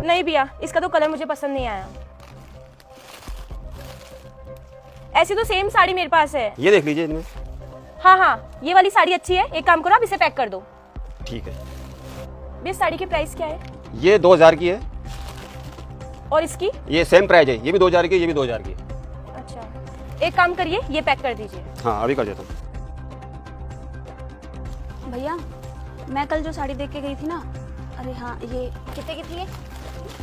नहीं भैया, इसका तो कलर मुझे पसंद नहीं आया। ऐसी तो सेम साड़ी मेरे पास है। ये देख लीजिए इनमें। हाँ हाँ, ये वाली साड़ी अच्छी है। एक काम करो, आप इसे पैक कर दो। ठीक है। भैया साड़ी की प्राइस क्या है? ये 2000 की है। और इसकी? ये सेम प्राइस है, ये भी 2000 की है, ये भी 2000 की है। अच्छा, एक काम करिए, ये पैक कर दीजिए। हाँ अभी कर देता हूँ। भैया मैं कल जो साड़ी देख के गई थी ना, अरे हाँ, ये कितने की थी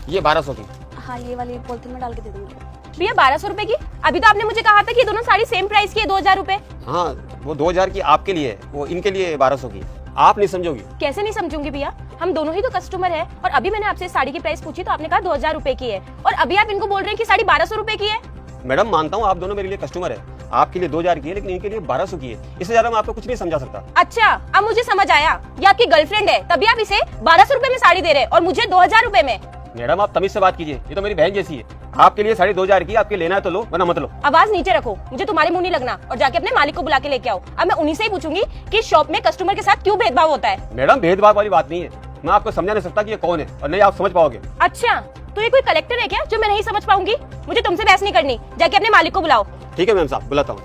ये 1200 की। हाँ, ये वाली पॉलिथीन में डाल के दे दूंगी। भैया 1200 रुपए की? अभी तो आपने मुझे कहा था कि ये दोनों साड़ी सेम प्राइस की है, 2000 रुपए। हाँ वो 2000 की आपके लिए है, वो इनके लिए 1200 की। आप नहीं समझोगी? कैसे नहीं समझूंगी भैया, हम दोनों ही तो कस्टमर है। और अभी मैंने आपसे साड़ी की प्राइस पूछी तो आपने कहा 2000 रुपए की है, और अभी आप इनको बोल रहे हैं कि साड़ी 1200 रुपए की है। मैडम मानता हूँ आप दोनों मेरे लिए कस्टमर है, आपके लिए 2000 की है, लेकिन इनके लिए 1200 की है। इससे ज्यादा मैं आपको कुछ नहीं समझा सकता। अच्छा, अब मुझे समझ आया, ये आपकी गर्लफ्रेंड है, तभी आप इसे 1200 रुपए में साड़ी दे रहे हैं और मुझे 2000 रुपए में। मैडम आप तमीज से बात कीजिए, ये तो मेरी बहन जैसी है। आपके लिए साड़ी 2000 की, आपके लेना है तो लो, वरना मत लो। आवाज नीचे रखो, मुझे तुम्हारे मुंह नहीं लगना, और जाके अपने मालिक को बुला के लेके आओ। अब मैं उन्हीं से ही पूछूंगी कि शॉप में कस्टमर के साथ क्यों भेदभाव होता है। मैडम भेदभाव वाली बात नहीं है, मैं आपको समझा नहीं सकता कि ये कौन है, और नहीं आप समझ पाओगे। अच्छा, तो ये कोई कलेक्टर है क्या जो मैं नहीं समझ पाऊंगी? मुझे तुमसे बहस नहीं करनी, जाके अपने मालिक को बुलाओ। ठीक है मैम साहब, बुलाता हूँ।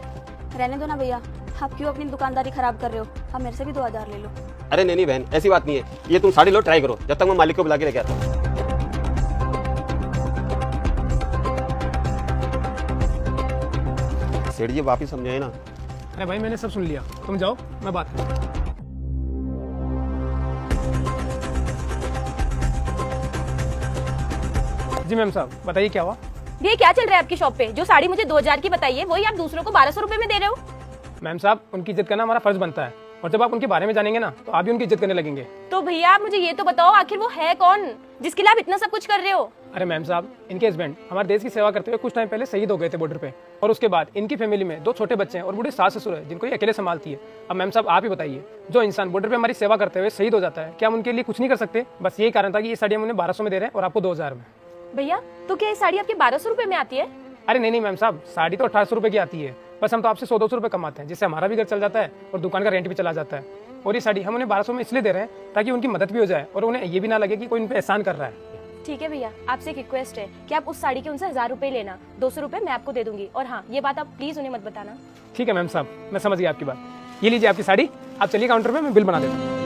रहने दो ना भैया, आप क्यों अपनी दुकानदारी खराब कर रहे हो? आप मेरे से भी 2000 ले लो। अरे नहीं बहन, ऐसी बात नहीं है, ये तुम साड़ी लो, ट्राई करो, जब तक मैं मालिक को बुला के लेके आता हूँ। सेठ जी वापिस समझाए ना। अरे भाई मैंने सब सुन लिया, तुम जाओ, मैं बात करूँ। जी मैम साहब बताइए क्या हुआ? ये क्या चल रहा है आपकी शॉप पे? जो साड़ी मुझे 2000 की बताइए, वही आप दूसरों को 1200 रुपए में दे रहे हो। मैम साहब उनकी इज्जत करना हमारा फर्ज बनता है, और जब आप उनके बारे में जानेंगे ना तो आप भी उनकी इज्जत करने लगेंगे। तो भैया आप मुझे ये तो बताओ, आखिर वो है कौन जिसके लिए आप इतना सब कुछ कर रहे हो? अरे मैम साहब, इनके हस्बैंड हमारे देश की सेवा करते हुए कुछ टाइम पहले शहीद हो गए थे बॉर्डर पे, और उसके बाद इनकी फैमिली में 2 छोटे बच्चे हैं और बूढ़े सास ससुर है जिनको ये अकेले संभालती है। अब मैम साहब आप ही बताइए, जो इंसान बॉर्डर पे हमारी सेवा करते हुए शहीद हो जाता है, क्या हम उनके लिए कुछ नहीं कर सकते? बस यही कारण था कि ये साड़ी हम उन्हें 1200 में दे रहे हैं और आपको 2000 में। भैया तो क्या ये साड़ी आपके 1200 रुपए में आती है? अरे नहीं मैम साहब, साड़ी तो 1800 रुपए की आती है, बस हम तो आपसे 100-200 रुपए कमाते हैं, जिससे हमारा भी घर चल जाता है और दुकान का रेंट भी चला जाता है। और ये साड़ी हम उन्हें 1200 में इसलिए दे रहे हैं ताकि उनकी मदद भी हो जाए और उन्हें ये भी ना लगे कि कोई उन पे एहसान कर रहा है। ठीक है भैया, आपसे एक रिक्वेस्ट है कि आप उस साड़ी के उनसे 1000 रुपए लेना, 200 रुपए मैं आपको दे दूंगी। और हाँ, ये बात आप प्लीज उन्हें मत बताना। ठीक है मैम साहब, मैं समझ गया आपकी बात। ये लीजिए आपकी साड़ी, आप चलिए काउंटर पे, मैं बिल बना देता हूँ।